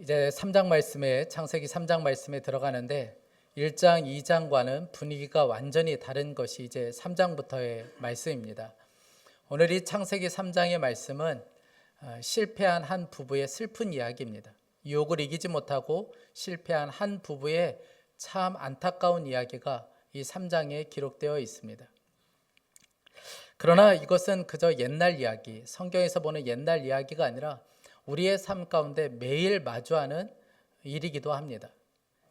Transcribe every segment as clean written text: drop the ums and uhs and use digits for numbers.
이제 3장 말씀에 창세기 3장 말씀에 들어가는데 1장, 2장과는 분위기가 완전히 다른 것이 이제 3장부터의 말씀입니다. 오늘 이 창세기 3장의 말씀은 실패한 한 부부의 슬픈 이야기입니다. 유혹을 이기지 못하고 실패한 한 부부의 참 안타까운 이야기가 이 3장에 기록되어 있습니다. 그러나 이것은 그저 옛날 이야기, 성경에서 보는 옛날 이야기가 아니라 우리의 삶 가운데 매일 마주하는 일이기도 합니다.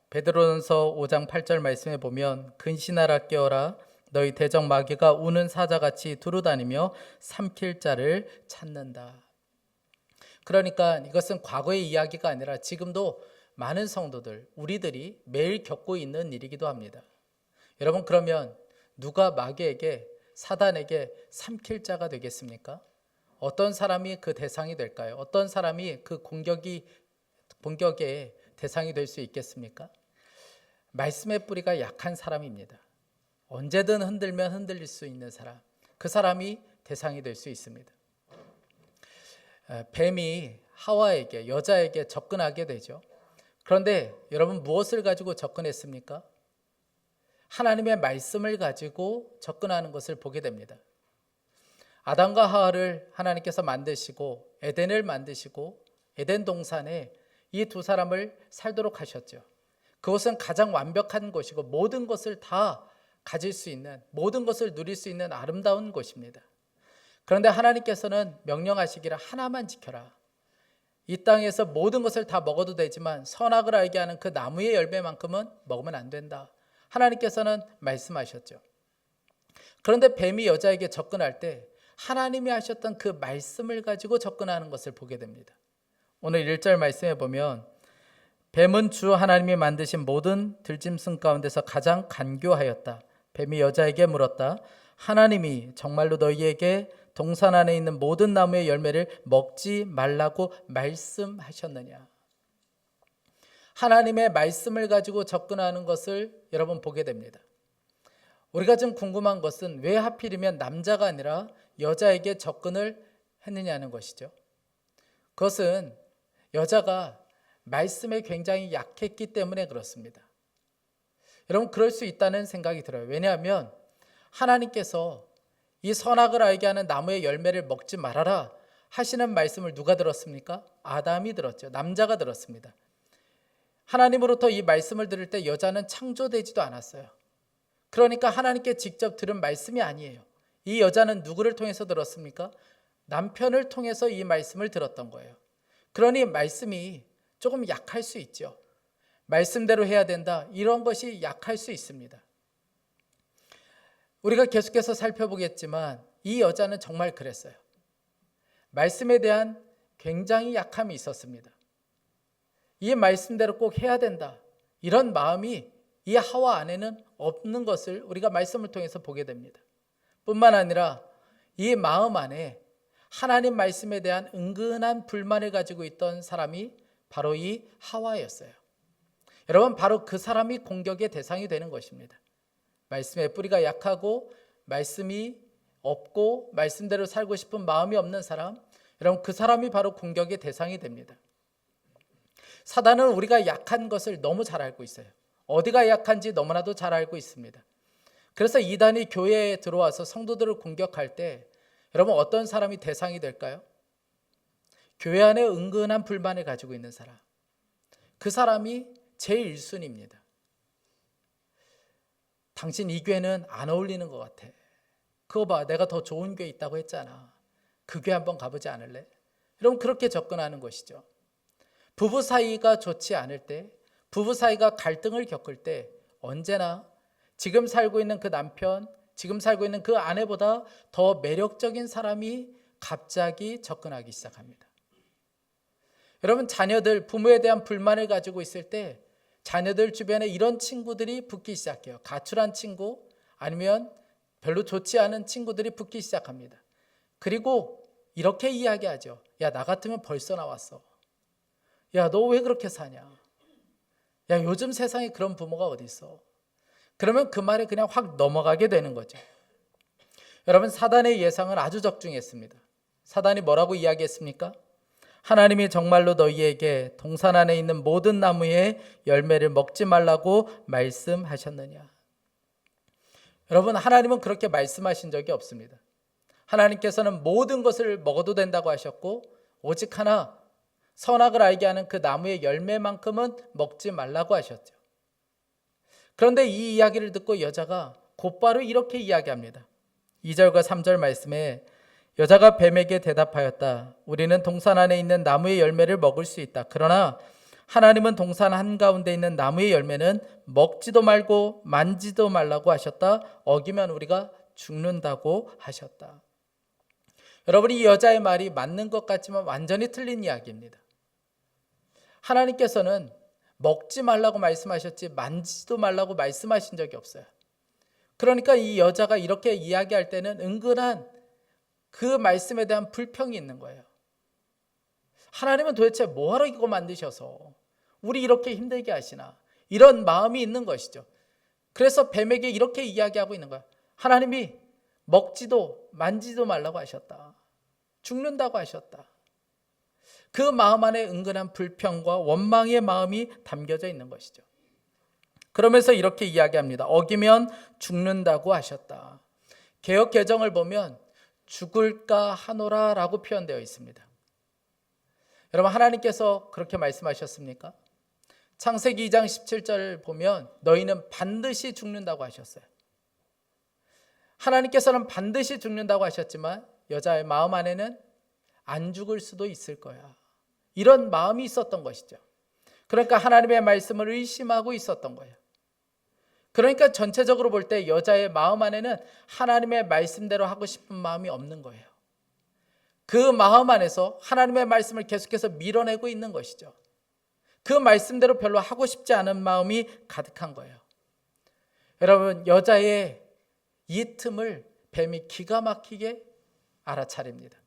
베드로전서 5장 8절 말씀에 보면 근신하라 깨어라 너희 대적 마귀가 우는 사자같이 두루다니며 삼킬 자를 찾는다. 그러니까 이것은 과거의 이야기가 아니라 지금도 많은 성도들, 우리들이 매일 겪고 있는 일이기도 합니다. 여러분, 그러면 누가 마귀에게, 사단에게 삼킬 자가 되겠습니까? 어떤 사람이 그 대상이 될까요? 어떤 사람이 그 공격의 대상이 될 수 있겠습니까? 말씀의 뿌리가 약한 사람입니다. 언제든 흔들면 흔들릴 수 있는 사람, 그 사람이 대상이 될 수 있습니다. 뱀이 하와에게, 여자에게 접근하게 되죠. 그런데 여러분, 무엇을 가지고 접근했습니까? 하나님의 말씀을 가지고 접근하는 것을 보게 됩니다. 아담과 하와를 하나님께서 만드시고 에덴을 만드시고 에덴 동산에 이 두 사람을 살도록 하셨죠. 그것은 가장 완벽한 곳이고 모든 것을 다 가질 수 있는, 모든 것을 누릴 수 있는 아름다운 곳입니다. 그런데 하나님께서는 명령하시기를 하나만 지켜라. 이 땅에서 모든 것을 다 먹어도 되지만 선악을 알게 하는 그 나무의 열매만큼은 먹으면 안 된다. 하나님께서는 말씀하셨죠. 그런데 뱀이 여자에게 접근할 때 하나님이 하셨던 그 말씀을 가지고 접근하는 것을 보게 됩니다. 오늘 1절 말씀에 보면 뱀은 주 하나님이 만드신 모든 들짐승 가운데서 가장 간교하였다. 뱀이 여자에게 물었다. 하나님이 정말로 너희에게 동산 안에 있는 모든 나무의 열매를 먹지 말라고 말씀하셨느냐? 하나님의 말씀을 가지고 접근하는 것을 여러분 보게 됩니다. 우리가 좀 궁금한 것은 왜 하필이면 남자가 아니라 여자에게 접근을 했느냐는 것이죠. 그것은 여자가 말씀에 굉장히 약했기 때문에 그렇습니다. 여러분, 그럴 수 있다는 생각이 들어요. 왜냐하면 하나님께서 이 선악을 알게 하는 나무의 열매를 먹지 말아라 하시는 말씀을 누가 들었습니까? 아담이 들었죠. 남자가 들었습니다. 하나님으로부터 이 말씀을 들을 때 여자는 창조되지도 않았어요. 그러니까 하나님께 직접 들은 말씀이 아니에요. 이 여자는 누구를 통해서 들었습니까? 남편을 통해서 이 말씀을 들었던 거예요. 그러니 말씀이 조금 약할 수 있죠. 말씀대로 해야 된다, 이런 것이 약할 수 있습니다. 우리가 계속해서 살펴보겠지만 이 여자는 정말 그랬어요. 말씀에 대한 굉장히 약함이 있었습니다. 이 말씀대로 꼭 해야 된다, 이런 마음이 이 하와 안에는 없는 것을 우리가 말씀을 통해서 보게 됩니다. 뿐만 아니라 이 마음 안에 하나님 말씀에 대한 은근한 불만을 가지고 있던 사람이 바로 이 하와였어요. 여러분, 바로 그 사람이 공격의 대상이 되는 것입니다. 말씀의 뿌리가 약하고 말씀이 없고 말씀대로 살고 싶은 마음이 없는 사람, 여러분, 그 사람이 바로 공격의 대상이 됩니다. 사단은 우리가 약한 것을 너무 잘 알고 있어요. 어디가 약한지 너무나도 잘 알고 있습니다. 그래서 이단이 교회에 들어와서 성도들을 공격할 때 여러분, 어떤 사람이 대상이 될까요? 교회 안에 은근한 불만을 가지고 있는 사람, 그 사람이 제일 1순위입니다. 당신 이 교회는 안 어울리는 것 같아. 그거 봐, 내가 더 좋은 교회 있다고 했잖아. 그 교회 한번 가보지 않을래? 여러분, 그렇게 접근하는 것이죠. 부부 사이가 좋지 않을 때, 부부 사이가 갈등을 겪을 때 언제나 지금 살고 있는 그 남편, 지금 살고 있는 그 아내보다 더 매력적인 사람이 갑자기 접근하기 시작합니다. 여러분, 자녀들, 부모에 대한 불만을 가지고 있을 때 자녀들 주변에 이런 친구들이 붙기 시작해요. 가출한 친구, 아니면 별로 좋지 않은 친구들이 붙기 시작합니다. 그리고 이렇게 이야기하죠. 야, 나 같으면 벌써 나왔어. 야, 너 왜 그렇게 사냐? 야, 요즘 세상에 그런 부모가 어디 있어? 그러면 그 말에 그냥 확 넘어가게 되는 거죠. 여러분, 사단의 예상은 아주 적중했습니다. 사단이 뭐라고 이야기했습니까? 하나님이 정말로 너희에게 동산 안에 있는 모든 나무의 열매를 먹지 말라고 말씀하셨느냐? 여러분, 하나님은 그렇게 말씀하신 적이 없습니다. 하나님께서는 모든 것을 먹어도 된다고 하셨고, 오직 하나 선악을 알게 하는 그 나무의 열매만큼은 먹지 말라고 하셨죠. 그런데 이 이야기를 듣고 여자가 곧바로 이렇게 이야기합니다. 2절과 3절 말씀에 여자가 뱀에게 대답하였다. 우리는 동산 안에 있는 나무의 열매를 먹을 수 있다. 그러나 하나님은 동산 한가운데 있는 나무의 열매는 먹지도 말고 만지도 말라고 하셨다. 어기면 우리가 죽는다고 하셨다. 여러분, 이 여자의 말이 맞는 것 같지만 완전히 틀린 이야기입니다. 하나님께서는 먹지 말라고 말씀하셨지 만지지도 말라고 말씀하신 적이 없어요. 그러니까 이 여자가 이렇게 이야기할 때는 은근한 그 말씀에 대한 불평이 있는 거예요. 하나님은 도대체 뭐하러 이거 만드셔서 우리 이렇게 힘들게 하시나, 이런 마음이 있는 것이죠. 그래서 뱀에게 이렇게 이야기하고 있는 거야. 하나님이 먹지도 만지도 말라고 하셨다. 죽는다고 하셨다. 그 마음 안에 은근한 불평과 원망의 마음이 담겨져 있는 것이죠. 그러면서 이렇게 이야기합니다. 어기면 죽는다고 하셨다. 개역 개정을 보면 죽을까 하노라 라고 표현되어 있습니다. 여러분, 하나님께서 그렇게 말씀하셨습니까? 창세기 2장 17절 보면 너희는 반드시 죽는다고 하셨어요. 하나님께서는 반드시 죽는다고 하셨지만 여자의 마음 안에는 안 죽을 수도 있을 거야, 이런 마음이 있었던 것이죠. 그러니까 하나님의 말씀을 의심하고 있었던 거예요. 그러니까 전체적으로 볼 때 여자의 마음 안에는 하나님의 말씀대로 하고 싶은 마음이 없는 거예요. 그 마음 안에서 하나님의 말씀을 계속해서 밀어내고 있는 것이죠. 그 말씀대로 별로 하고 싶지 않은 마음이 가득한 거예요. 여러분, 여자의 이 틈을 뱀이 기가 막히게 알아차립니다.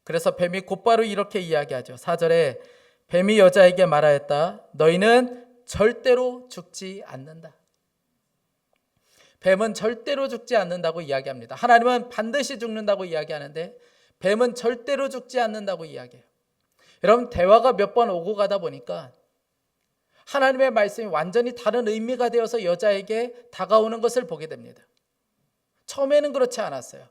그래서 뱀이 곧바로 이렇게 이야기하죠. 4절에 뱀이 여자에게 말하였다. 너희는 절대로 죽지 않는다. 뱀은 절대로 죽지 않는다고 이야기합니다. 하나님은 반드시 죽는다고 이야기하는데 뱀은 절대로 죽지 않는다고 이야기해요. 여러분, 대화가 몇 번 오고 가다 보니까 하나님의 말씀이 완전히 다른 의미가 되어서 여자에게 다가오는 것을 보게 됩니다. 처음에는 그렇지 않았어요.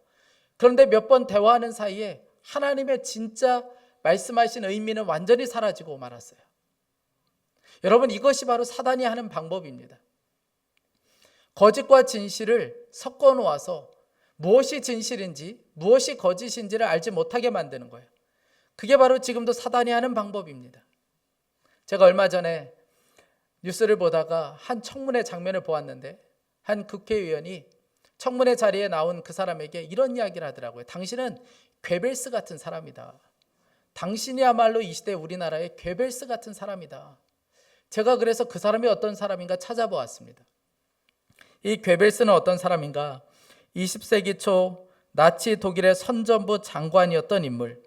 그런데 몇 번 대화하는 사이에 하나님의 진짜 말씀하신 의미는 완전히 사라지고 말았어요. 여러분, 이것이 바로 사단이 하는 방법입니다. 거짓과 진실을 섞어 놓아서 무엇이 진실인지 무엇이 거짓인지를 알지 못하게 만드는 거예요. 그게 바로 지금도 사단이 하는 방법입니다. 제가 얼마 전에 뉴스를 보다가 한 청문회 장면을 보았는데 한 국회의원이 청문회 자리에 나온 그 사람에게 이런 이야기를 하더라고요. 당신은 괴벨스 같은 사람이다. 당신이야말로 이 시대 우리나라의 괴벨스 같은 사람이다. 제가 그래서 그 사람이 어떤 사람인가 찾아보았습니다. 이 괴벨스는 어떤 사람인가? 20세기 초 나치 독일의 선전부 장관이었던 인물.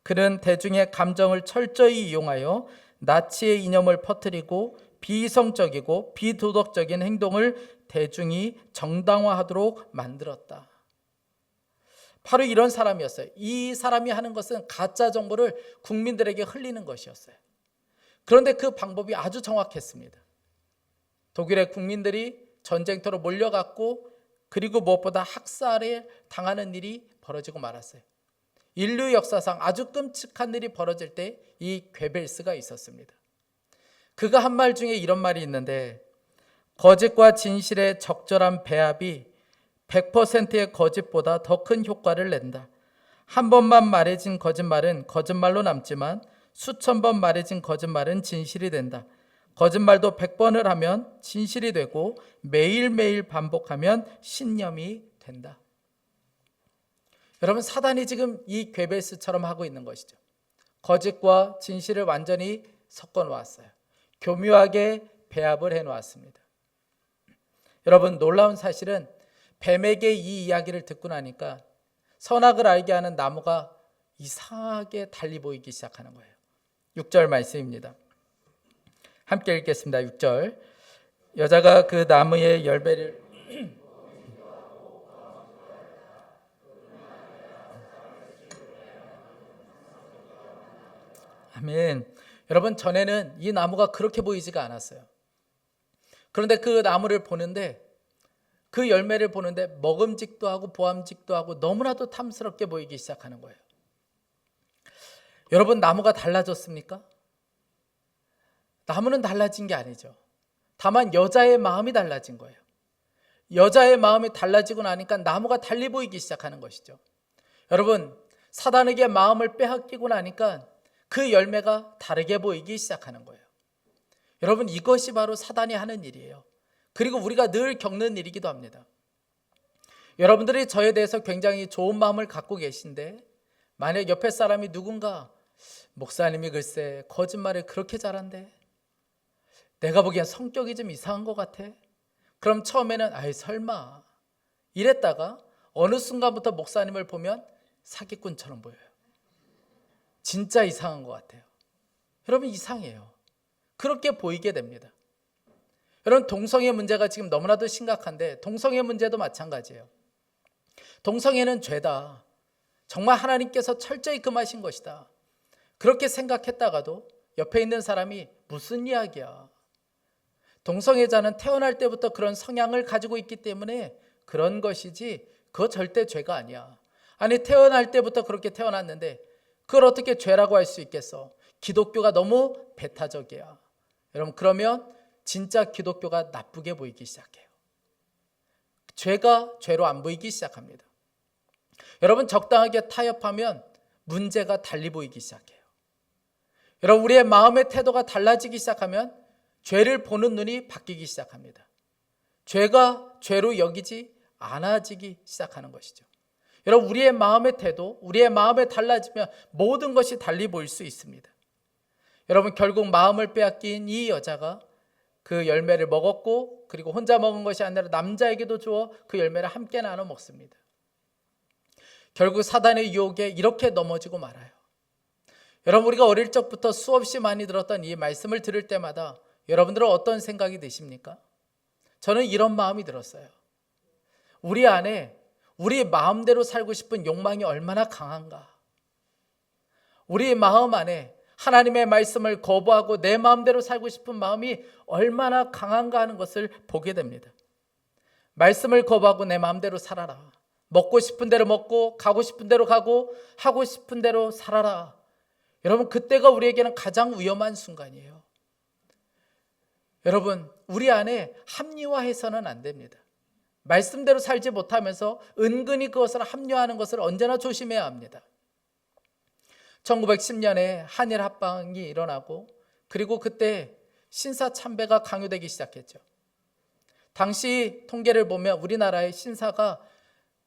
그는 대중의 감정을 철저히 이용하여 나치의 이념을 퍼뜨리고 비이성적이고 비도덕적인 행동을 대중이 정당화하도록 만들었다. 바로 이런 사람이었어요. 이 사람이 하는 것은 가짜 정보를 국민들에게 흘리는 것이었어요. 그런데 그 방법이 아주 정확했습니다. 독일의 국민들이 전쟁터로 몰려갔고, 그리고 무엇보다 학살에 당하는 일이 벌어지고 말았어요. 인류 역사상 아주 끔찍한 일이 벌어질 때 이 괴벨스가 있었습니다. 그가 한 말 중에 이런 말이 있는데, 거짓과 진실의 적절한 배합이 100%의 거짓보다 더 큰 효과를 낸다. 한 번만 말해진 거짓말은 거짓말로 남지만 수천 번 말해진 거짓말은 진실이 된다. 거짓말도 100번을 하면 진실이 되고 매일매일 반복하면 신념이 된다. 여러분, 사단이 지금 이 괴벨스처럼 하고 있는 것이죠. 거짓과 진실을 완전히 섞어 놓았어요. 교묘하게 배합을 해 놓았습니다. 여러분, 놀라운 사실은 뱀에게 이 이야기를 듣고 나니까 선악을 알게 하는 나무가 이상하게 달리 보이기 시작하는 거예요. 6절 말씀입니다. 함께 읽겠습니다. 6절. 여자가 그 나무의 열매를 아멘. 여러분, 전에는 이 나무가 그렇게 보이지가 않았어요. 그런데 그 나무를 보는데, 그 열매를 보는데 먹음직도 하고 보암직도 하고 너무나도 탐스럽게 보이기 시작하는 거예요. 여러분, 나무가 달라졌습니까? 나무는 달라진 게 아니죠. 다만 여자의 마음이 달라진 거예요. 여자의 마음이 달라지고 나니까 나무가 달리 보이기 시작하는 것이죠. 여러분, 사단에게 마음을 빼앗기고 나니까 그 열매가 다르게 보이기 시작하는 거예요. 여러분, 이것이 바로 사단이 하는 일이에요. 그리고 우리가 늘 겪는 일이기도 합니다. 여러분들이 저에 대해서 굉장히 좋은 마음을 갖고 계신데, 만약 옆에 사람이 누군가 목사님이 글쎄 거짓말을 그렇게 잘한대, 내가 보기엔 성격이 좀 이상한 것 같아, 그럼 처음에는 아이 설마 이랬다가 어느 순간부터 목사님을 보면 사기꾼처럼 보여요. 진짜 이상한 것 같아요. 여러분, 이상해요. 그렇게 보이게 됩니다. 여러분, 동성애 문제가 지금 너무나도 심각한데 동성애 문제도 마찬가지예요. 동성애는 죄다, 정말 하나님께서 철저히 금하신 것이다, 그렇게 생각했다가도 옆에 있는 사람이 무슨 이야기야, 동성애자는 태어날 때부터 그런 성향을 가지고 있기 때문에 그런 것이지 그거 절대 죄가 아니야. 아니, 태어날 때부터 그렇게 태어났는데 그걸 어떻게 죄라고 할 수 있겠어? 기독교가 너무 배타적이야. 여러분, 그러면 진짜 기독교가 나쁘게 보이기 시작해요. 죄가 죄로 안 보이기 시작합니다. 여러분, 적당하게 타협하면 문제가 달리 보이기 시작해요. 여러분, 우리의 마음의 태도가 달라지기 시작하면 죄를 보는 눈이 바뀌기 시작합니다. 죄가 죄로 여기지 않아지기 시작하는 것이죠. 여러분, 우리의 마음의 태도, 우리의 마음에 달라지면 모든 것이 달리 보일 수 있습니다. 여러분, 결국 마음을 빼앗긴 이 여자가 그 열매를 먹었고, 그리고 혼자 먹은 것이 아니라 남자에게도 주어 그 열매를 함께 나눠 먹습니다. 결국 사단의 유혹에 이렇게 넘어지고 말아요. 여러분, 우리가 어릴 적부터 수없이 많이 들었던 이 말씀을 들을 때마다 여러분들은 어떤 생각이 드십니까? 저는 이런 마음이 들었어요. 우리 안에 우리 마음대로 살고 싶은 욕망이 얼마나 강한가. 우리 마음 안에 하나님의 말씀을 거부하고 내 마음대로 살고 싶은 마음이 얼마나 강한가 하는 것을 보게 됩니다. 말씀을 거부하고 내 마음대로 살아라. 먹고 싶은 대로 먹고 가고 싶은 대로 가고 하고 싶은 대로 살아라. 여러분, 그때가 우리에게는 가장 위험한 순간이에요. 여러분, 우리 안에 합리화해서는 안 됩니다. 말씀대로 살지 못하면서 은근히 그것을 합리화하는 것을 언제나 조심해야 합니다. 1910년에 한일 합방이 일어나고, 그리고 그때 신사참배가 강요되기 시작했죠. 당시 통계를 보면 우리나라의 신사가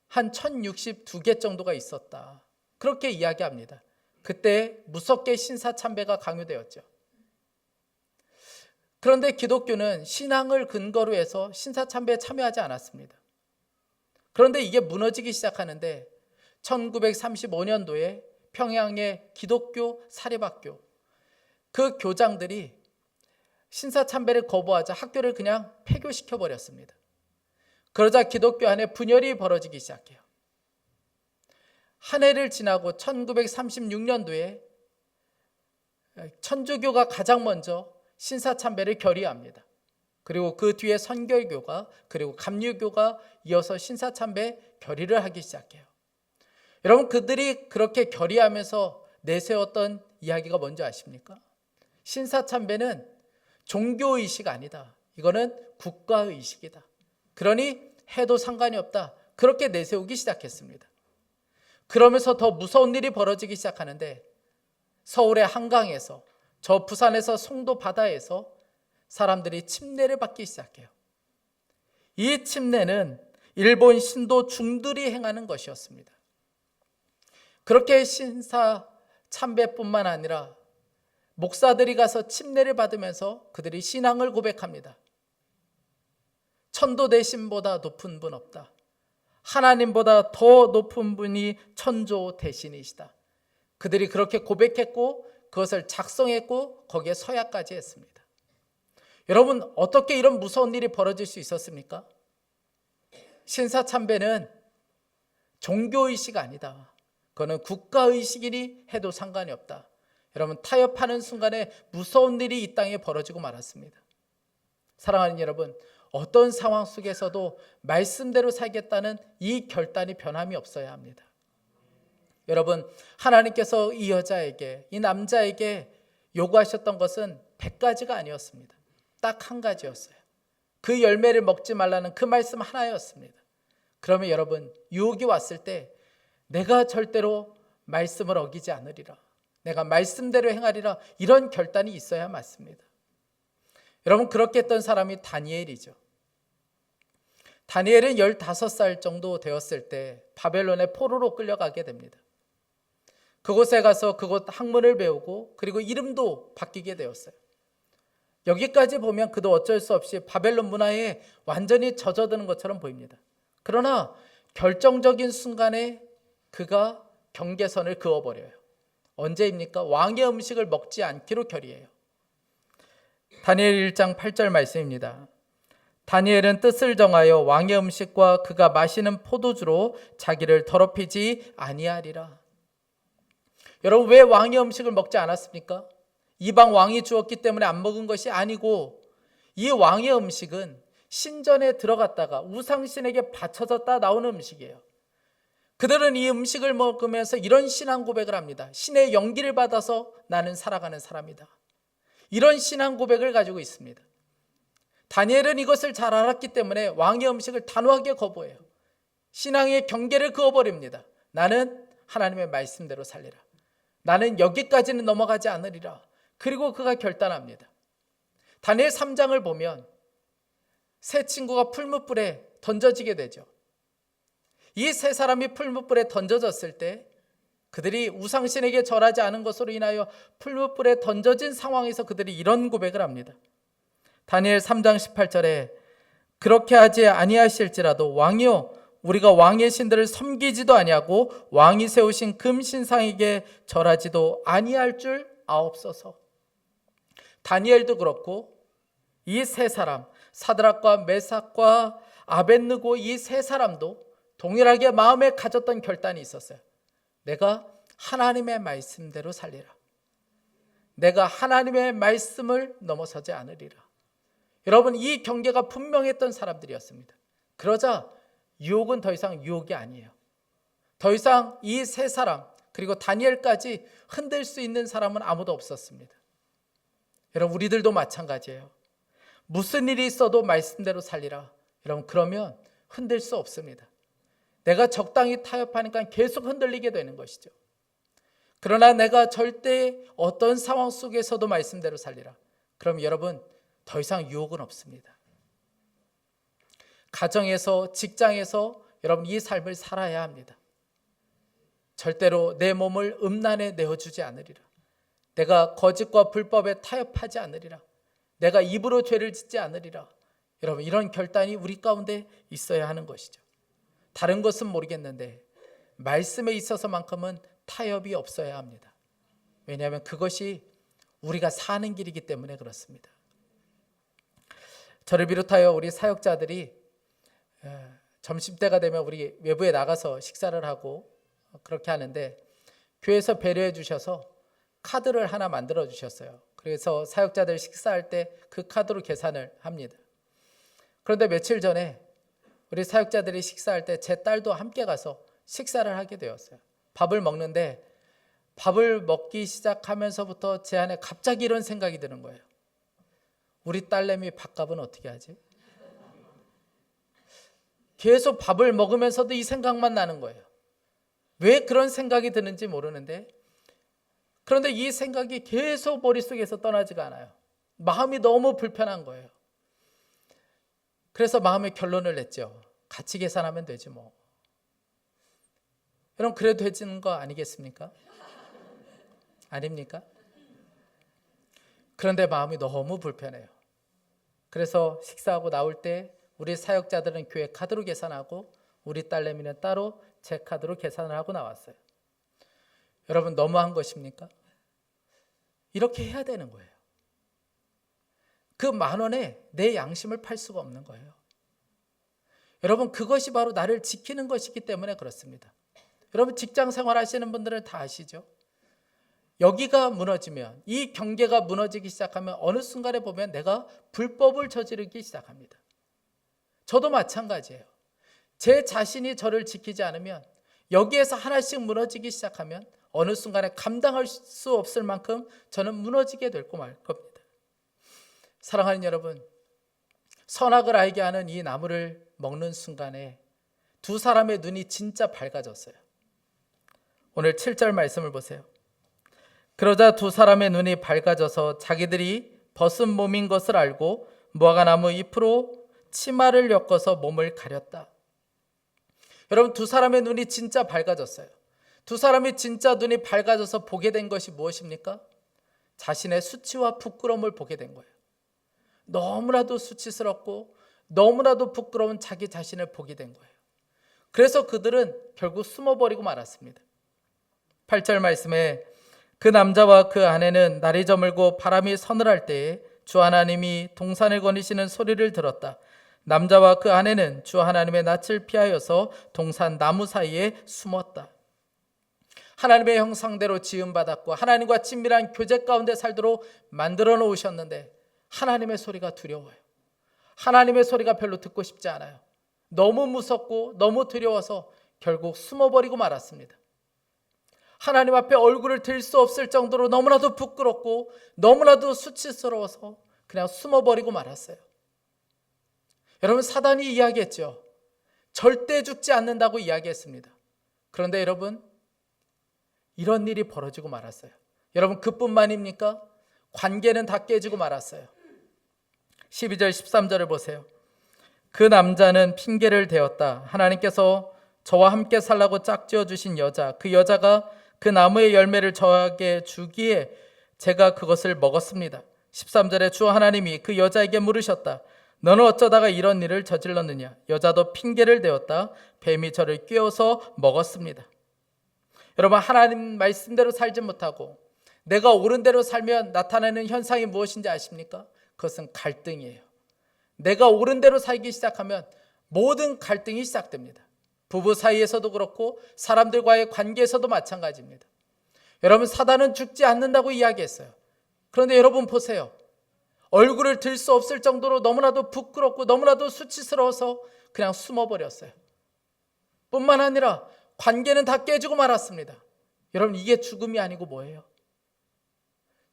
한 1062개 정도가 있었다, 그렇게 이야기합니다. 그때 무섭게 신사참배가 강요되었죠. 그런데 기독교는 신앙을 근거로 해서 신사참배에 참여하지 않았습니다. 그런데 이게 무너지기 시작하는데 1935년도에 평양의 기독교 사립학교, 그 교장들이 신사참배를 거부하자 학교를 그냥 폐교시켜 버렸습니다. 그러자 기독교 안에 분열이 벌어지기 시작해요. 한 해를 지나고 1936년도에 천주교가 가장 먼저 신사참배를 결의합니다. 그리고 그 뒤에 선결교가, 그리고 감리교가 이어서 신사참배 결의를 하기 시작해요. 여러분, 그들이 그렇게 결의하면서 내세웠던 이야기가 뭔지 아십니까? 신사참배는 종교의식 아니다, 이거는 국가의식이다, 그러니 해도 상관이 없다, 그렇게 내세우기 시작했습니다. 그러면서 더 무서운 일이 벌어지기 시작하는데, 서울의 한강에서, 저 부산에서 송도 바다에서 사람들이 침례를 받기 시작해요. 이 침례는 일본 신도 중들이 행하는 것이었습니다. 그렇게 신사 참배뿐만 아니라 목사들이 가서 침례를 받으면서 그들이 신앙을 고백합니다. 천도 대신보다 높은 분 없다. 하나님보다 더 높은 분이 천조 대신이시다. 그들이 그렇게 고백했고 그것을 작성했고 거기에 서약까지 했습니다. 여러분, 어떻게 이런 무서운 일이 벌어질 수 있었습니까? 신사참배는 종교의식 아니다, 그거는 국가의식이니 해도 상관이 없다. 여러분, 타협하는 순간에 무서운 일이 이 땅에 벌어지고 말았습니다. 사랑하는 여러분, 어떤 상황 속에서도 말씀대로 살겠다는 이 결단이 변함이 없어야 합니다. 여러분, 하나님께서 이 여자에게, 이 남자에게 요구하셨던 것은 100가지가 아니었습니다. 딱 한 가지였어요. 그 열매를 먹지 말라는 그 말씀 하나였습니다. 그러면 여러분, 유혹이 왔을 때 내가 절대로 말씀을 어기지 않으리라, 내가 말씀대로 행하리라, 이런 결단이 있어야 맞습니다. 여러분, 그렇게 했던 사람이 다니엘이죠. 다니엘은 15살 정도 되었을 때 바벨론의 포로로 끌려가게 됩니다. 그곳에 가서 그곳 학문을 배우고 그리고 이름도 바뀌게 되었어요. 여기까지 보면 그도 어쩔 수 없이 바벨론 문화에 완전히 젖어드는 것처럼 보입니다. 그러나 결정적인 순간에 그가 경계선을 그어버려요. 언제입니까? 왕의 음식을 먹지 않기로 결의해요. 다니엘 1장 8절 말씀입니다. 다니엘은 뜻을 정하여 왕의 음식과 그가 마시는 포도주로 자기를 더럽히지 아니하리라. 여러분, 왜 왕의 음식을 먹지 않았습니까? 이방 왕이 주었기 때문에 안 먹은 것이 아니고, 이 왕의 음식은 신전에 들어갔다가 우상신에게 바쳐졌다 나오는 음식이에요. 그들은 이 음식을 먹으면서 이런 신앙 고백을 합니다. 신의 연기를 받아서 나는 살아가는 사람이다. 이런 신앙 고백을 가지고 있습니다. 다니엘은 이것을 잘 알았기 때문에 왕의 음식을 단호하게 거부해요. 신앙의 경계를 그어버립니다. 나는 하나님의 말씀대로 살리라. 나는 여기까지는 넘어가지 않으리라. 그리고 그가 결단합니다. 다니엘 3장을 보면 세 친구가 풀무불에 던져지게 되죠. 이 세 사람이 풀무불에 던져졌을 때 그들이 우상신에게 절하지 않은 것으로 인하여 풀무불에 던져진 상황에서 그들이 이런 고백을 합니다. 다니엘 3장 18절에 그렇게 하지 아니하실지라도 왕이여, 우리가 왕의 신들을 섬기지도 아니하고 왕이 세우신 금신상에게 절하지도 아니할 줄 아옵소서. 다니엘도 그렇고 이 세 사람, 사드락과 메삭과 아벳느고, 이 세 사람도 동일하게 마음에 가졌던 결단이 있었어요. 내가 하나님의 말씀대로 살리라. 내가 하나님의 말씀을 넘어서지 않으리라. 여러분, 이 경계가 분명했던 사람들이었습니다. 그러자 유혹은 더 이상 유혹이 아니에요. 더 이상 이 세 사람, 그리고 다니엘까지 흔들 수 있는 사람은 아무도 없었습니다. 여러분, 우리들도 마찬가지예요. 무슨 일이 있어도 말씀대로 살리라. 여러분, 그러면 흔들 수 없습니다. 내가 적당히 타협하니까 계속 흔들리게 되는 것이죠. 그러나 내가 절대 어떤 상황 속에서도 말씀대로 살리라. 그럼 여러분, 더 이상 유혹은 없습니다. 가정에서, 직장에서 여러분, 이 삶을 살아야 합니다. 절대로 내 몸을 음란에 내어주지 않으리라. 내가 거짓과 불법에 타협하지 않으리라. 내가 입으로 죄를 짓지 않으리라. 여러분, 이런 결단이 우리 가운데 있어야 하는 것이죠. 다른 것은 모르겠는데 말씀에 있어서만큼은 타협이 없어야 합니다. 왜냐하면 그것이 우리가 사는 길이기 때문에 그렇습니다. 저를 비롯하여 우리 사역자들이 점심때가 되면 우리 외부에 나가서 식사를 하고 그렇게 하는데, 교회에서 배려해 주셔서 카드를 하나 만들어 주셨어요. 그래서 사역자들 식사할 때 그 카드로 계산을 합니다. 그런데 며칠 전에 우리 사역자들이 식사할 때 제 딸도 함께 가서 식사를 하게 되었어요. 밥을 먹는데 밥을 먹기 시작하면서부터 제 안에 갑자기 이런 생각이 드는 거예요. 우리 딸내미 밥값은 어떻게 하지? 계속 밥을 먹으면서도 이 생각만 나는 거예요. 왜 그런 생각이 드는지 모르는데, 그런데 이 생각이 계속 머릿속에서 떠나지가 않아요. 마음이 너무 불편한 거예요. 그래서 마음의 결론을 냈죠. 같이 계산하면 되지 뭐. 여러분, 그래도 되는 거 아니겠습니까? 아닙니까? 그런데 마음이 너무 불편해요. 그래서 식사하고 나올 때 우리 사역자들은 교회 카드로 계산하고 우리 딸내미는 따로 제 카드로 계산을 하고 나왔어요. 여러분, 너무한 것입니까? 이렇게 해야 되는 거예요. 그 10,000원에 내 양심을 팔 수가 없는 거예요. 여러분, 그것이 바로 나를 지키는 것이기 때문에 그렇습니다. 여러분, 직장 생활 하시는 분들은 다 아시죠? 여기가 무너지면, 이 경계가 무너지기 시작하면 어느 순간에 보면 내가 불법을 저지르기 시작합니다. 저도 마찬가지예요. 제 자신이 저를 지키지 않으면, 여기에서 하나씩 무너지기 시작하면 어느 순간에 감당할 수 없을 만큼 저는 무너지게 될 겁니다. 사랑하는 여러분, 선악을 알게 하는 이 나무를 먹는 순간에 두 사람의 눈이 진짜 밝아졌어요. 오늘 7절 말씀을 보세요. 그러자 두 사람의 눈이 밝아져서 자기들이 벗은 몸인 것을 알고 무화과 나무 잎으로 치마를 엮어서 몸을 가렸다. 여러분, 두 사람의 눈이 진짜 밝아졌어요. 두 사람이 진짜 눈이 밝아져서 보게 된 것이 무엇입니까? 자신의 수치와 부끄러움을 보게 된 거예요. 너무나도 수치스럽고 너무나도 부끄러운 자기 자신을 보게 된 거예요. 그래서 그들은 결국 숨어버리고 말았습니다. 8절 말씀에 그 남자와 그 아내는 날이 저물고 바람이 서늘할 때에 주 하나님이 동산을 거니시는 소리를 들었다. 남자와 그 아내는 주 하나님의 낯을 피하여서 동산 나무 사이에 숨었다. 하나님의 형상대로 지음받았고 하나님과 친밀한 교제 가운데 살도록 만들어 놓으셨는데 하나님의 소리가 두려워요. 하나님의 소리가 별로 듣고 싶지 않아요. 너무 무섭고 너무 두려워서 결국 숨어버리고 말았습니다. 하나님 앞에 얼굴을 들 수 없을 정도로 너무나도 부끄럽고 너무나도 수치스러워서 그냥 숨어버리고 말았어요. 여러분, 사단이 이야기했죠. 절대 죽지 않는다고 이야기했습니다. 그런데 여러분, 이런 일이 벌어지고 말았어요. 여러분, 그뿐만입니까? 관계는 다 깨지고 말았어요. 12절 13절을 보세요. 그 남자는 핑계를 대었다. 하나님께서 저와 함께 살라고 짝지어 주신 여자, 그 여자가 그 나무의 열매를 저에게 주기에 제가 그것을 먹었습니다. 13절에 주 하나님이 그 여자에게 물으셨다. 너는 어쩌다가 이런 일을 저질렀느냐? 여자도 핑계를 대었다. 뱀이 저를 꿰어서 먹었습니다. 여러분, 하나님 말씀대로 살지 못하고 내가 옳은 대로 살면 나타나는 현상이 무엇인지 아십니까? 그것은 갈등이에요. 내가 옳은 대로 살기 시작하면 모든 갈등이 시작됩니다. 부부 사이에서도 그렇고 사람들과의 관계에서도 마찬가지입니다. 여러분, 사단은 죽지 않는다고 이야기했어요. 그런데 여러분 보세요. 얼굴을 들 수 없을 정도로 너무나도 부끄럽고 너무나도 수치스러워서 그냥 숨어버렸어요. 뿐만 아니라 관계는 다 깨지고 말았습니다. 여러분, 이게 죽음이 아니고 뭐예요?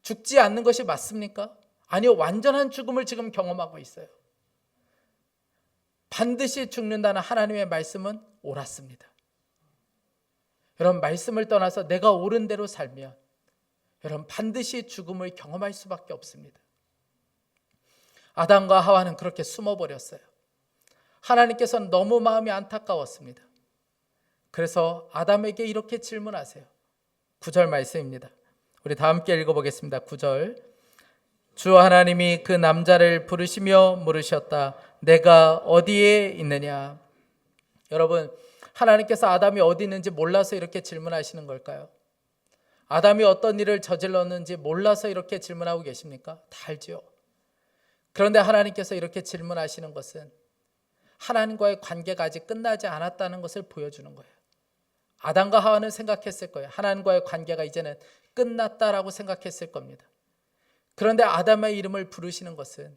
죽지 않는 것이 맞습니까? 아니요, 완전한 죽음을 지금 경험하고 있어요. 반드시 죽는다는 하나님의 말씀은 옳았습니다. 여러분, 말씀을 떠나서 내가 옳은 대로 살면 여러분 반드시 죽음을 경험할 수밖에 없습니다. 아담과 하와는 그렇게 숨어버렸어요. 하나님께서는 너무 마음이 안타까웠습니다. 그래서 아담에게 이렇게 질문하세요. 9절 말씀입니다. 우리 다 함께 읽어보겠습니다. 9절. 주 하나님이 그 남자를 부르시며 물으셨다. 내가 어디에 있느냐? 여러분, 하나님께서 아담이 어디 있는지 몰라서 이렇게 질문하시는 걸까요? 아담이 어떤 일을 저질렀는지 몰라서 이렇게 질문하고 계십니까? 다 알죠. 그런데 하나님께서 이렇게 질문하시는 것은 하나님과의 관계가 아직 끝나지 않았다는 것을 보여주는 거예요. 아담과 하와는 생각했을 거예요. 하나님과의 관계가 이제는 끝났다라고 생각했을 겁니다. 그런데 아담의 이름을 부르시는 것은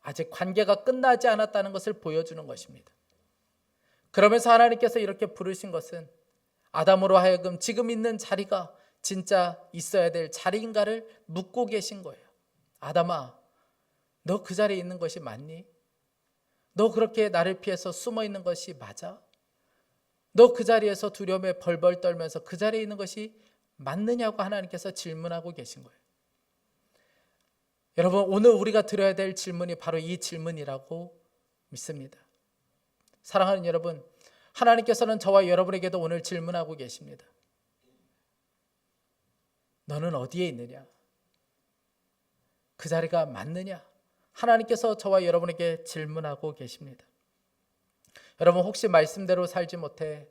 아직 관계가 끝나지 않았다는 것을 보여주는 것입니다. 그러면서 하나님께서 이렇게 부르신 것은 아담으로 하여금 지금 있는 자리가 진짜 있어야 될 자리인가를 묻고 계신 거예요. 아담아, 너 그 자리에 있는 것이 맞니? 너 그렇게 나를 피해서 숨어 있는 것이 맞아? 너 그 자리에서 두려움에 벌벌 떨면서 그 자리에 있는 것이 맞느냐고 하나님께서 질문하고 계신 거예요. 여러분, 오늘 우리가 들어야 될 질문이 바로 이 질문이라고 믿습니다. 사랑하는 여러분, 하나님께서는 저와 여러분에게도 오늘 질문하고 계십니다. 너는 어디에 있느냐? 그 자리가 맞느냐? 하나님께서 저와 여러분에게 질문하고 계십니다. 여러분, 혹시 말씀대로 살지 못해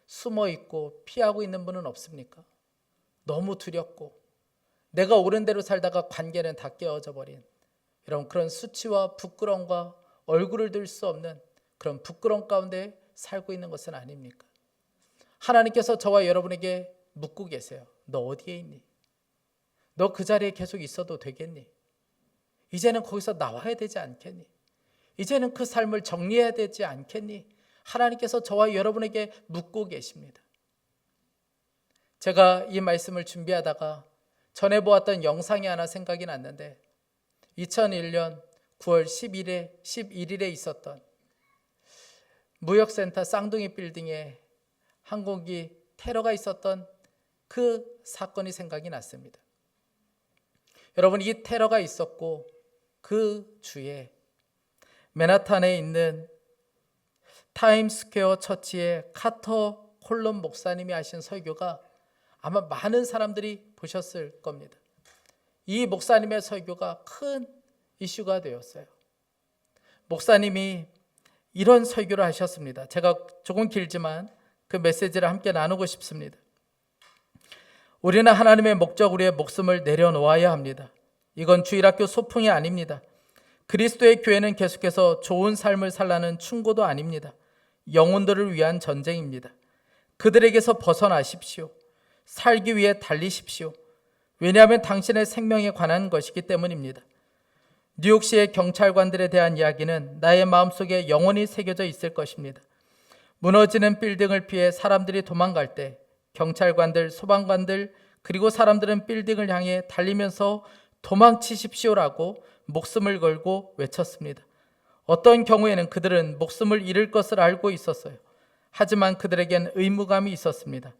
숨어 있고 피하고 있는 분은 없습니까? 너무 두렵고 내가 옳은 대로 살다가 관계는 다 깨어져 버린 여러분, 그런 수치와 부끄러움과 얼굴을 들 수 없는 그런 부끄러움 가운데 살고 있는 것은 아닙니까? 하나님께서 저와 여러분에게 묻고 계세요. 너 어디에 있니? 너 그 자리에 계속 있어도 되겠니? 이제는 거기서 나와야 되지 않겠니? 이제는 그 삶을 정리해야 되지 않겠니? 하나님께서 저와 여러분에게 묻고 계십니다. 제가 이 말씀을 준비하다가 전에 보았던 영상이 하나 생각이 났는데 2001년 9월 11일에 있었던 무역센터 쌍둥이 빌딩에 항공기 테러가 있었던 그 사건이 생각이 났습니다. 여러분, 이 테러가 있었고 그 주에 맨하탄에 있는 타임스퀘어 처치의 카터 콜론 목사님이 하신 설교가 아마 많은 사람들이 보셨을 겁니다. 이 목사님의 설교가 큰 이슈가 되었어요. 목사님이 이런 설교를 하셨습니다. 제가 조금 길지만 그 메시지를 함께 나누고 싶습니다. 우리는 하나님의 목적으로 우리의 목숨을 내려놓아야 합니다. 이건 주일학교 소풍이 아닙니다. 그리스도의 교회는 계속해서 좋은 삶을 살라는 충고도 아닙니다. 영혼들을 위한 전쟁입니다. 그들에게서 벗어나십시오. 살기 위해 달리십시오. 왜냐하면 당신의 생명에 관한 것이기 때문입니다. 뉴욕시의 경찰관들에 대한 이야기는 나의 마음속에 영원히 새겨져 있을 것입니다. 무너지는 빌딩을 피해 사람들이 도망갈 때 경찰관들, 소방관들, 그리고 사람들은 빌딩을 향해 달리면서 도망치십시오라고 목숨을 걸고 외쳤습니다. 어떤 경우에는 그들은 목숨을 잃을 것을 알고 있었어요. 하지만 그들에겐 의무감이 있었습니다.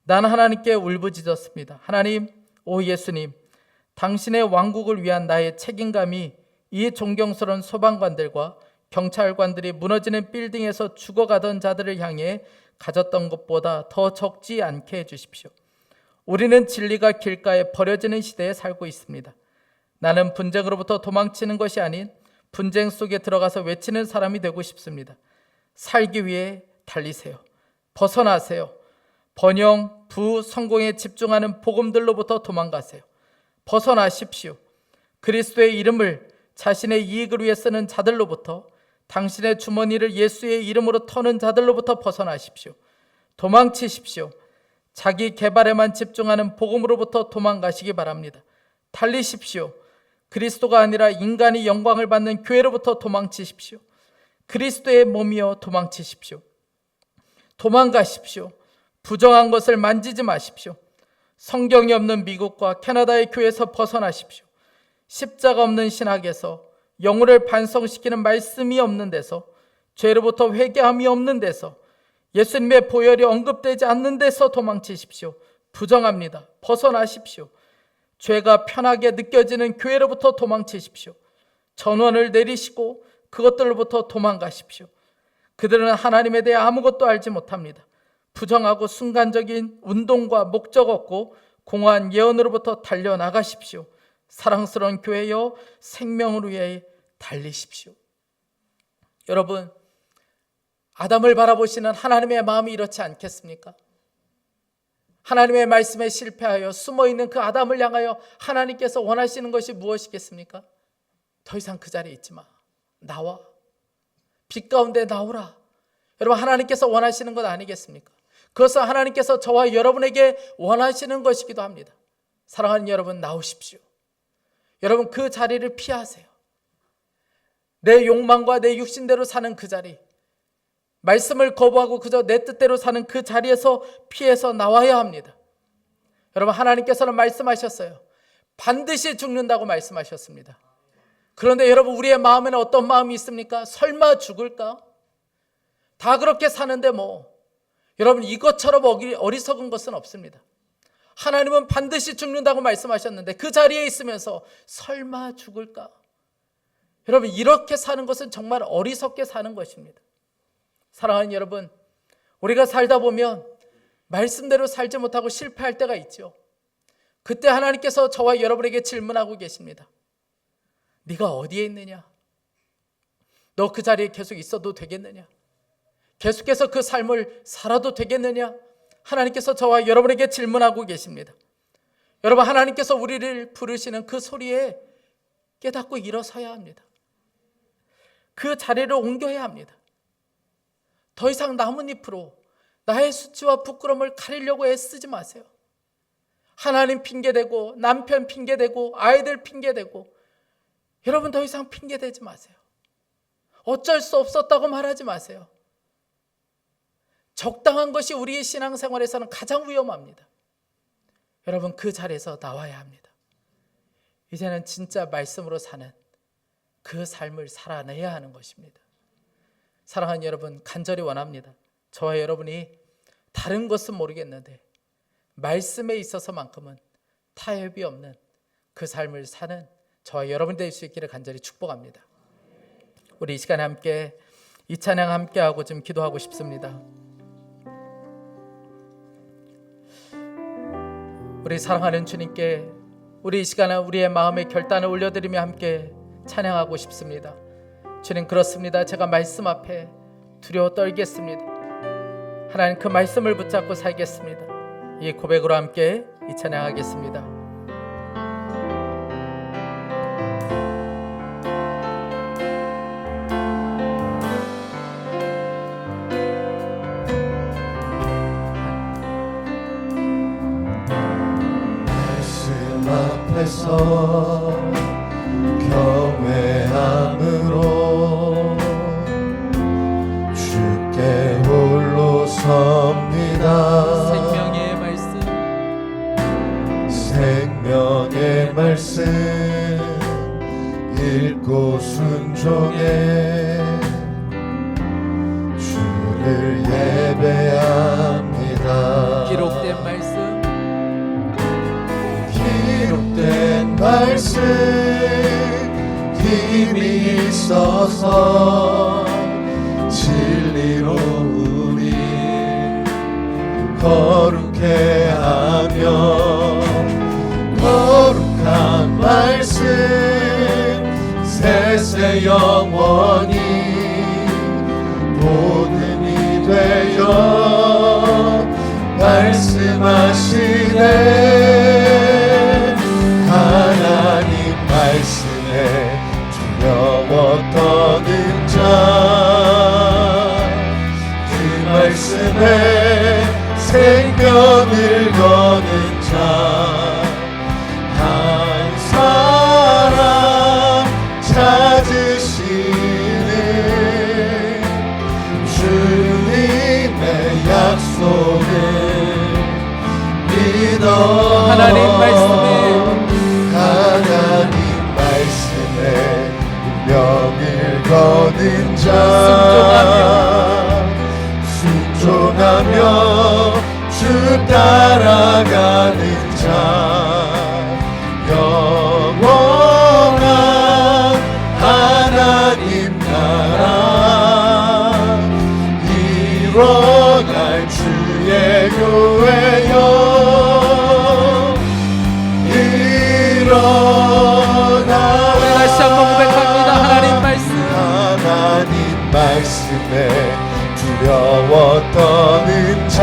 나는 하나님께 울부짖었습니다. 하나님, 오 예수님, 당신의 왕국을 위한 나의 책임감이 이 존경스러운 소방관들과 경찰관들이 무너지는 빌딩에서 죽어가던 자들을 향해 가졌던 것보다 더 적지 않게 해주십시오. 우리는 진리가 길가에 버려지는 시대에 살고 있습니다. 나는 분쟁으로부터 도망치는 것이 아닌 분쟁 속에 들어가서 외치는 사람이 되고 싶습니다. 살기 위해 달리세요. 벗어나세요. 번영, 부, 성공에 집중하는 복음들로부터 도망가세요. 벗어나십시오. 그리스도의 이름을 자신의 이익을 위해 쓰는 자들로부터, 당신의 주머니를 예수의 이름으로 터는 자들로부터 벗어나십시오. 도망치십시오. 자기 개발에만 집중하는 복음으로부터 도망가시기 바랍니다. 달리십시오. 그리스도가 아니라 인간이 영광을 받는 교회로부터 도망치십시오. 그리스도의 몸이여 도망치십시오. 도망가십시오. 부정한 것을 만지지 마십시오. 성경이 없는 미국과 캐나다의 교회에서 벗어나십시오. 십자가 없는 신학에서, 영혼을 반성시키는 말씀이 없는 데서, 죄로부터 회개함이 없는 데서, 예수님의 보혈이 언급되지 않는 데서 도망치십시오. 부정합니다. 벗어나십시오. 죄가 편하게 느껴지는 교회로부터 도망치십시오. 전원을 내리시고 그것들로부터 도망가십시오. 그들은 하나님에 대해 아무것도 알지 못합니다. 부정하고 순간적인 운동과 목적 없고 공허한 예언으로부터 달려나가십시오. 사랑스러운 교회여, 생명을 위해 달리십시오. 여러분, 아담을 바라보시는 하나님의 마음이 이렇지 않겠습니까? 하나님의 말씀에 실패하여 숨어있는 그 아담을 향하여 하나님께서 원하시는 것이 무엇이겠습니까? 더 이상 그 자리에 있지 마. 나와. 빛 가운데 나오라. 여러분, 하나님께서 원하시는 것 아니겠습니까? 그것은 하나님께서 저와 여러분에게 원하시는 것이기도 합니다. 사랑하는 여러분, 나오십시오. 여러분, 그 자리를 피하세요. 내 욕망과 내 육신대로 사는 그 자리, 말씀을 거부하고 그저 내 뜻대로 사는 그 자리에서 피해서 나와야 합니다. 여러분, 하나님께서는 말씀하셨어요. 반드시 죽는다고 말씀하셨습니다. 그런데 여러분, 우리의 마음에는 어떤 마음이 있습니까? 설마 죽을까? 다 그렇게 사는데 여러분, 이것처럼 어리석은 것은 없습니다. 하나님은 반드시 죽는다고 말씀하셨는데 그 자리에 있으면서 설마 죽을까? 여러분, 이렇게 사는 것은 정말 어리석게 사는 것입니다. 사랑하는 여러분, 우리가 살다 보면 말씀대로 살지 못하고 실패할 때가 있죠. 그때 하나님께서 저와 여러분에게 질문하고 계십니다. 네가 어디에 있느냐? 너 그 자리에 계속 있어도 되겠느냐? 계속해서 그 삶을 살아도 되겠느냐? 하나님께서 저와 여러분에게 질문하고 계십니다. 여러분, 하나님께서 우리를 부르시는 그 소리에 깨닫고 일어서야 합니다. 그 자리를 옮겨야 합니다. 더 이상 나뭇잎으로 나의 수치와 부끄러움을 가리려고 애쓰지 마세요. 하나님 핑계대고 남편 핑계대고 아이들 핑계대고, 여러분 더 이상 핑계대지 마세요. 어쩔 수 없었다고 말하지 마세요. 적당한 것이 우리의 신앙생활에서는 가장 위험합니다. 여러분 그 자리에서 나와야 합니다. 이제는 진짜 말씀으로 사는 그 삶을 살아내야 하는 것입니다. 사랑하는 여러분, 간절히 원합니다. 저와 여러분이 다른 것은 모르겠는데 말씀에 있어서만큼은 타협이 없는 그 삶을 사는 저와 여러분 될 수 있기를 간절히 축복합니다. 우리 이 시간에 함께 이 찬양 함께하고 좀 기도하고 싶습니다. 우리 사랑하는 주님께 우리 이 시간에 우리의 마음의 결단을 올려드리며 함께 찬양하고 싶습니다. 주님, 그렇습니다. 제가 말씀 앞에 두려워 떨겠습니다. 하나님, 그 말씀을 붙잡고 살겠습니다. 이 고백으로 함께 이 찬양하겠습니다. 말씀 앞에서 경외함으로 주께 홀로 섭니다. 생명의 말씀 읽고 순종해 주를 예배합니다. 기록된 말씀 힘이 있어서 진리로 우리 거룩해 하며, 거룩한 말씀 세세 영원히 보듬이 되어 말씀하시네. 하나님 말씀에 두려워 떠는 자, 그 말씀에 생명을 거는 자, 한 사람 찾으시는 주님의 약속을 믿어. 하나님 말씀에 운명을 거는 자, 순종하며 주 따라가는 자, 영원한 하나님 나라 일어날 주의 교회여 일어나. 다시 한번 고백합니다. 하나님 말씀에 두려워 떠는 자,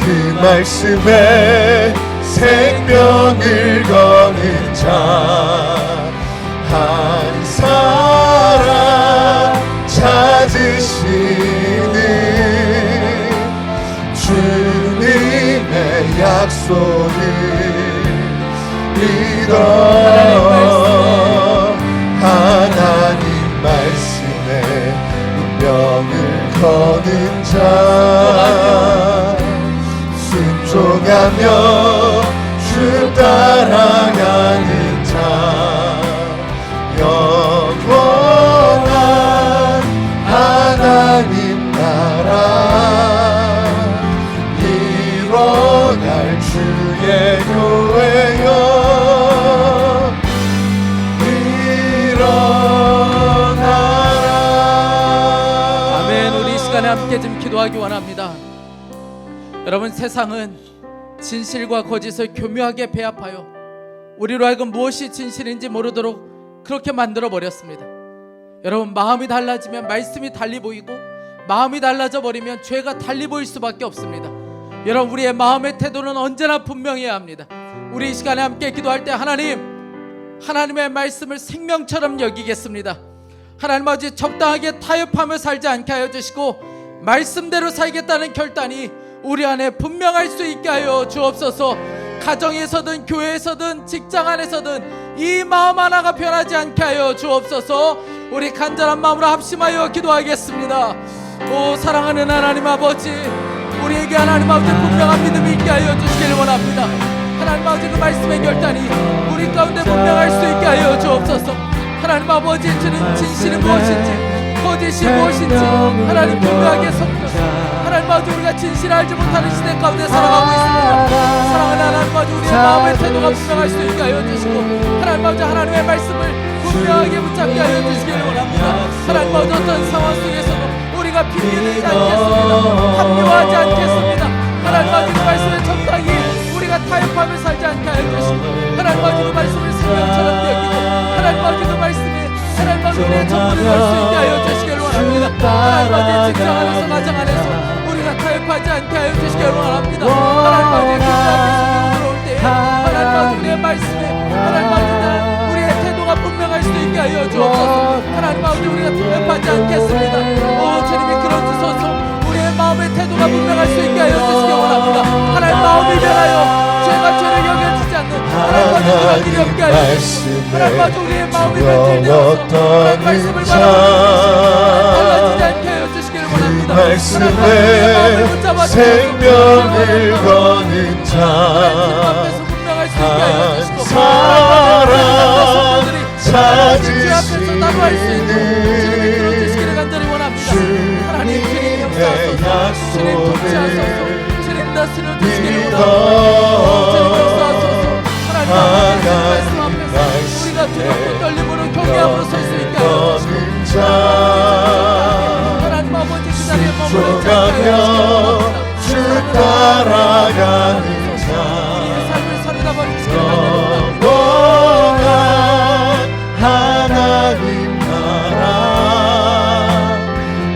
그 말씀에 생명을 거는 자, 한 사람 찾으시는 주님의 약속을 믿어. 하나님 말씀에 운명을 거는 자, 순종하며 주 따라가는 자, 영원한 하나님 나라 일어날 주의 교회여 함께 좀 기도하기 원합니다. 여러분, 세상은 진실과 거짓을 교묘하게 배합하여 우리로 하여금 무엇이 진실인지 모르도록 그렇게 만들어 버렸습니다. 여러분, 마음이 달라지면 말씀이 달리 보이고, 마음이 달라져 버리면 죄가 달리 보일 수밖에 없습니다. 여러분, 우리의 마음의 태도는 언제나 분명해야 합니다. 우리 이 시간에 함께 기도할 때 하나님의 말씀을 생명처럼 여기겠습니다. 하나님 아버지, 적당하게 타협하며 살지 않게 하여 주시고 말씀대로 살겠다는 결단이 우리 안에 분명할 수 있게 하여 주옵소서. 가정에서든 교회에서든 직장 안에서든 이 마음 하나가 변하지 않게 하여 주옵소서. 우리 간절한 마음으로 합심하여 기도하겠습니다. 오 사랑하는 하나님 아버지, 우리에게 하나님 아버지 분명한 믿음이 있게 하여 주시기를 원합니다. 하나님 아버지 그 말씀의 결단이 우리 가운데 분명할 수 있게 하여 주옵소서. 하나님 아버지 주는 진실이 무엇인지 거짓이 무엇인지 하나님 분명하게 섞여서 하나님 아버지 우리가 진실을 알지 못하는 시대 가운데 살아가고 있습니다. 사랑하는 하나님 아버지 우리의 마음의 태도가 분명할 수 있게 하여 주시고 하나님 아버지 하나님의 말씀을 분명하게 붙잡게 하여 주시기를 원합니다. 하나님 아버지 어떤 상황 속에서도 우리가 핑계대지 않겠습니다. 합리화하지 않겠습니다. 하나님 아버지 그 말씀에 적당히 우리가 타협하며 살지 않게 하여 주시고 하나님 아버지 그 말씀을 생명처럼 여기고 하나님 아버지 그 말씀에 하나님 아버지 우리의 전부를 걸 수 있게 하여 주시기를 원합니다. 하나님 아버지 직장 안에서 가정 안에서 우리가 타협하지 않게 하여 주시기를 원합니다. 하나님 아버지 교회학교 속에 들어올 때 하나님 아버지 우리의 말씀에 하나님 아버지 우리의 태도가 분명할 수 있게 하여 주옵소서. 하나님 아버지 우리가 타협하지 않겠습니다. 오 주님이 그러주소서. 우리의 마음의 태도가 분명할 수 있게 하여 주시기 원합니다. 하나님 마음이 변하여 죄가 죄를 여겨지지 않는 하나님 아버지 그런 일이 없게 하여 주시고 하나님 아버지 우리의 마음이 변질되어서 하나님 말씀을 바라보는 달라지지 않게 하여 주시기를 원합니다. 말씀에 생명을 거는 자 앞에서 분명할 수 있게 하여 주시고 사랑 주 앞에서 나도할 수 있는 주님이 들어주시기를 간절히 원합니다. 하나님 주님 역사하소서. 주님 통치하소서. 주님 다스려 주시기를 원합니다. 주님 역사하소서. 하나님 아버지 말씀 앞에서 우리가 두렵고 떨림으로 경외함으로 설 수 있게 하여 주시고 하나님 아버지 그 자리에 머물러 가며 주 따라가는 우리의 삶을 살아나봐 주시기를 간절히 원합니다. 하나님 나라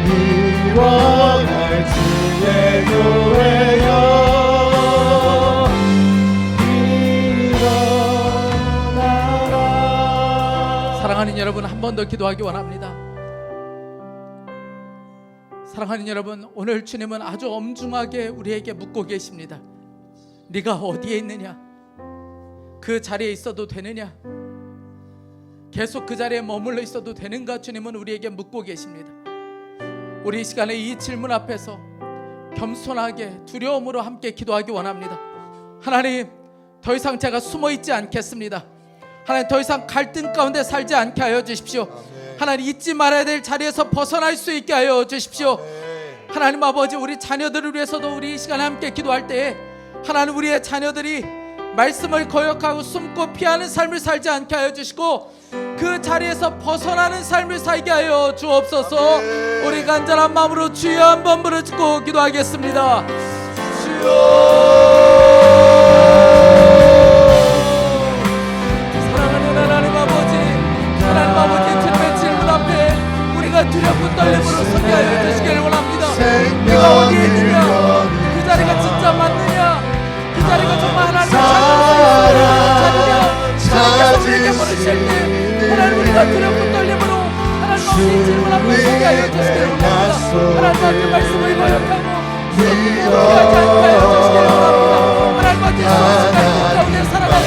이뤄갈 주의 교회여 일어나라. 사랑하는 여러분 한 번 더 기도하기 원합니다. 사랑하는 여러분 오늘 주님은 아주 엄중하게 우리에게 묻고 계십니다. 네가 어디에 있느냐? 그 자리에 있어도 되느냐? 계속 그 자리에 머물러 있어도 되는가? 주님은 우리에게 묻고 계십니다. 우리 이 시간에 이 질문 앞에서 겸손하게 두려움으로 함께 기도하기 원합니다. 하나님 더 이상 제가 숨어 있지 않겠습니다. 하나님 더 이상 갈등 가운데 살지 않게 하여 주십시오. 하나님 잊지 말아야 될 자리에서 벗어날 수 있게 하여 주십시오. 하나님 아버지 우리 자녀들을 위해서도 우리 이 시간에 함께 기도할 때에 하나님 우리의 자녀들이 말씀을 거역하고 숨고 피하는 삶을 살지 않게 하여 주시고 그 자리에서 벗어나는 삶을 살게 하여 주옵소서. 우리 간절한 마음으로 주여 한번 부르짖고 기도하겠습니다. 주여 사랑하는 하나님 아버지, 하나님 아버지 주님의 질문 앞에 우리가 두렵고 떨림으로 서게 하여 주시기를 원합니다. 네가 어디에 있느냐? 그 자리가 진짜 맞느냐? 그 자리가 정말 하나님의 자녀냐? 우리에게 부르실 때 하나님 우리가 두렵고 떨림으로 하나님 아버지 질문 앞에 서게 하여 주시기를 원합니다. 하나님 아버지 말씀을 거역하고 숨기하지 않게 하여 주시기를 원합니다. 하나님 아버지 시간 가운데 살아가고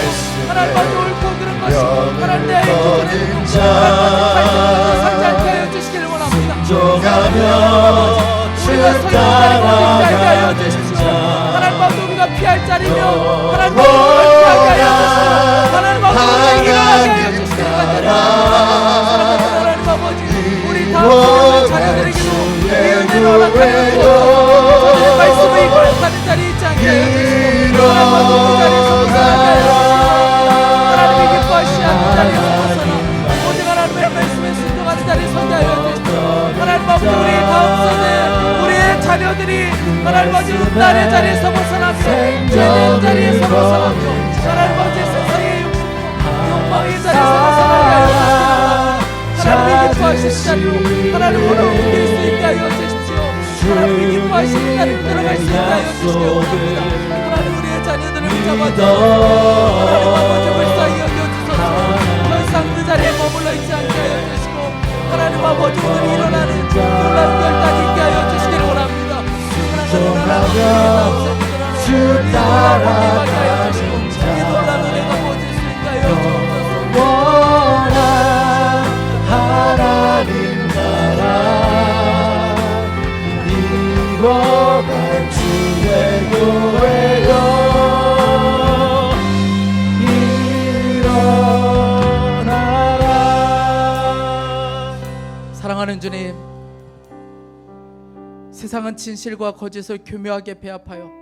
하나님 아버지 옳고 그른 것이 하나님 내 기준에 있고 하나님 아버지 살지 않게 하여 주시기를 원합니다. 우리가 서 있는 자리가 있게 하여 주십시오. 하나님 아버지 우리가 피할 자리며 하나님 아버지 우리가 피하게 하여 주시고 하나님 아버지 우리가 일어나게 하여 주시기를 사랑하는 하나님 아버지 우리 다음 세대 자녀들에게도 이 은혜를 허락하여 주옵소서. 말씀을 거역하는 자리에 있지 않게 하여 주시고 하나님 아버지 그 자리에서 벗어나게 하여 주시고 하나님이 기뻐하시지 않는 자리에서 벗어나 오직 하나님의 말씀에 순종하는 자리에 서게 하여 주시고 하나님 아버지 우리 다음 세대 우리의 자녀들이 하나님 아버지 음란의 자리에서 벗어나며 죄된 자리에서 벗어나며 하나님 아버지 세상의 욕망의 자리에서 벗어나게 하여 주시고 하나님이 기뻐하시는 자리로 하나님으로 옮길 수 있게 하여 주십시오. 하나님이 기뻐하시는 자리로 들어갈 수 있게 하여 주시기 원합니다. 하나님 우리의 자녀들을 붙잡아주시고 하나님 아버지 불쌍히 여겨주소서. 더 이상 그 자리에 머물러 있지 않게 하여 주시고 하나님 아버지 오늘 일어나는 놀라운 결단이 있게 하여 주시기를 원합니다. 하나님 주 따라가는 이 놀라운 은혜가 부어질 수 있게 하여 주옵소서. 영원한 하나님 나라 이뤄갈 주의 교회여 사랑하는 주님, 세상은 진실과 거짓을 교묘하게 배합하여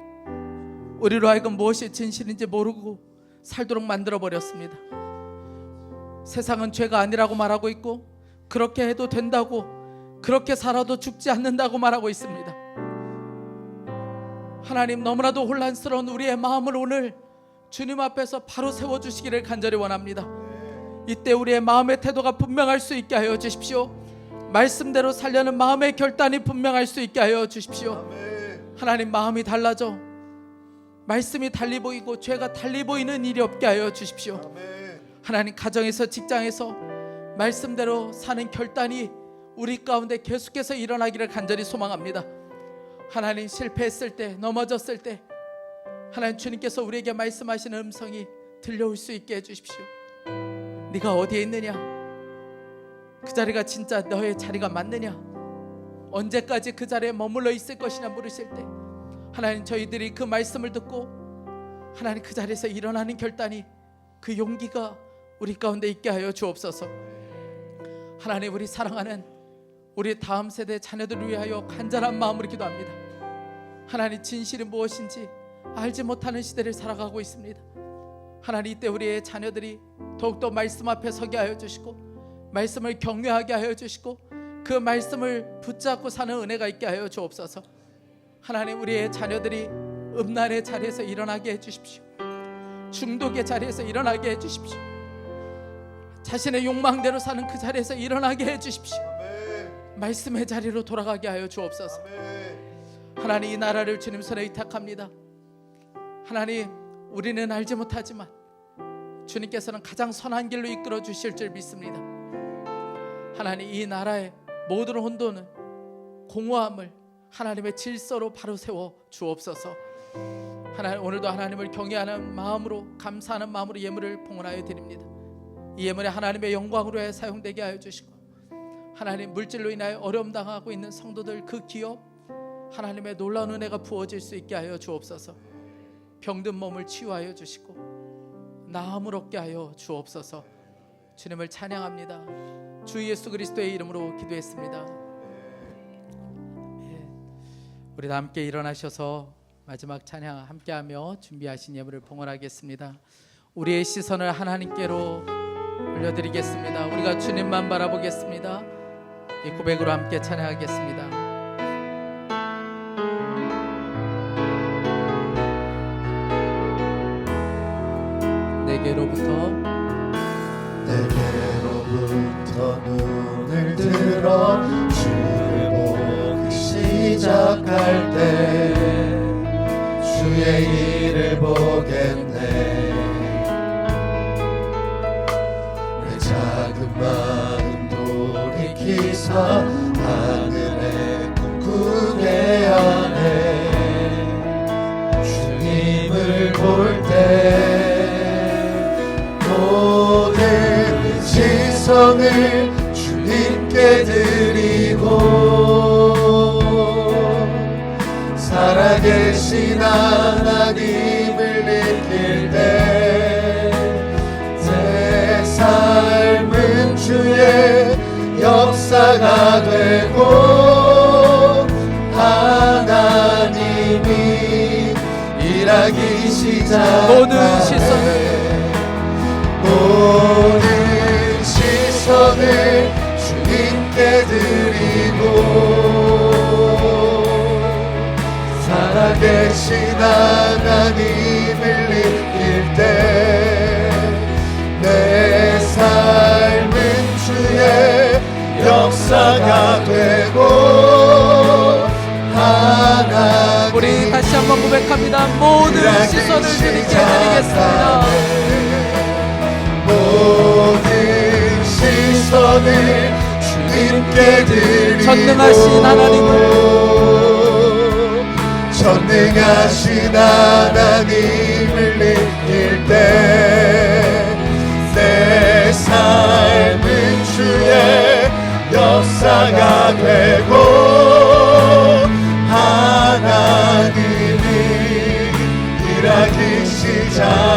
우리로 하여금 무엇이 진실인지 모르고 살도록 만들어버렸습니다. 세상은 죄가 아니라고 말하고 있고, 그렇게 해도 된다고, 그렇게 살아도 죽지 않는다고 말하고 있습니다. 하나님, 너무나도 혼란스러운 우리의 마음을 오늘 주님 앞에서 바로 세워주시기를 간절히 원합니다. 이때 우리의 마음의 태도가 분명할 수 있게 하여 주십시오. 말씀대로 살려는 마음의 결단이 분명할 수 있게 하여 주십시오. 하나님, 마음이 달라져 말씀이 달리 보이고 죄가 달리 보이는 일이 없게 하여 주십시오. 하나님, 가정에서 직장에서 말씀대로 사는 결단이 우리 가운데 계속해서 일어나기를 간절히 소망합니다. 하나님, 실패했을 때, 넘어졌을 때 하나님 주님께서 우리에게 말씀하시는 음성이 들려올 수 있게 해주십시오. 네가 어디에 있느냐? 그 자리가 진짜 너의 자리가 맞느냐? 언제까지 그 자리에 머물러 있을 것이냐 물으실 때 하나님, 저희들이 그 말씀을 듣고 하나님 그 자리에서 일어나는 결단이, 그 용기가 우리 가운데 있게 하여 주옵소서. 하나님, 우리 사랑하는 우리 다음 세대 자녀들을 위하여 간절한 마음으로 기도합니다. 하나님, 진실이 무엇인지 알지 못하는 시대를 살아가고 있습니다. 하나님, 이때 우리의 자녀들이 더욱더 말씀 앞에 서게 하여 주시고, 말씀을 경외하게 하여 주시고, 그 말씀을 붙잡고 사는 은혜가 있게 하여 주옵소서. 하나님, 우리의 자녀들이 음란의 자리에서 일어나게 해주십시오. 중독의 자리에서 일어나게 해주십시오. 자신의 욕망대로 사는 그 자리에서 일어나게 해주십시오. 말씀의 자리로 돌아가게 하여 주옵소서. 하나님, 이 나라를 주님 손에 의탁합니다. 하나님, 우리는 알지 못하지만 주님께서는 가장 선한 길로 이끌어 주실 줄 믿습니다. 하나님, 이 나라의 모든 혼돈은 공허함을 하나님의 질서로 바로 세워 주옵소서. 하나님, 오늘도 하나님을 경외하는 마음으로, 감사하는 마음으로 예물을 봉헌하여 드립니다. 이 예물이 하나님의 영광으로 사용되게 하여 주시고, 하나님, 물질로 인하여 어려움 당하고 있는 성도들 그 기업 하나님의 놀라운 은혜가 부어질 수 있게 하여 주옵소서. 병든 몸을 치유하여 주시고 나음을 얻게 하여 주옵소서. 주님을 찬양합니다. 주 예수 그리스도의 이름으로 기도했습니다. 우리 다 함께 일어나셔서 마지막 찬양 함께하며 준비하신 예물을 봉헌하겠습니다. 우리의 시선을 하나님께로 올려드리겠습니다. 우리가 주님만 바라보겠습니다. 이 고백으로 함께 찬양하겠습니다. 내게로부터 눈을 들어 주를 보기 시작할 때 주의 일을 보겠네. 내 작은 마음 돌이키사 하늘의 꿈꾸게 하네. 주님을 볼 때 모든 시선을 주님께 드리고 살아계신 하나님을 느낄 때 내 삶은 주의 역사가 되고 하나님이 일하기 시작하네. 모든 시선을 주님께 드리고 살아계신 하나님을 느낄 때 내 삶은 주의 역사가 되고 하나님. 우리 다시 한번 고백합니다. 모든 시선을 주님께 드리겠습니다. 모든 시선을 주님께 드리고 전능하신 하나님을 전능하신 하나님을 느낄 때 내 삶은 주의 역사가 되고 하나님이 일하기 시작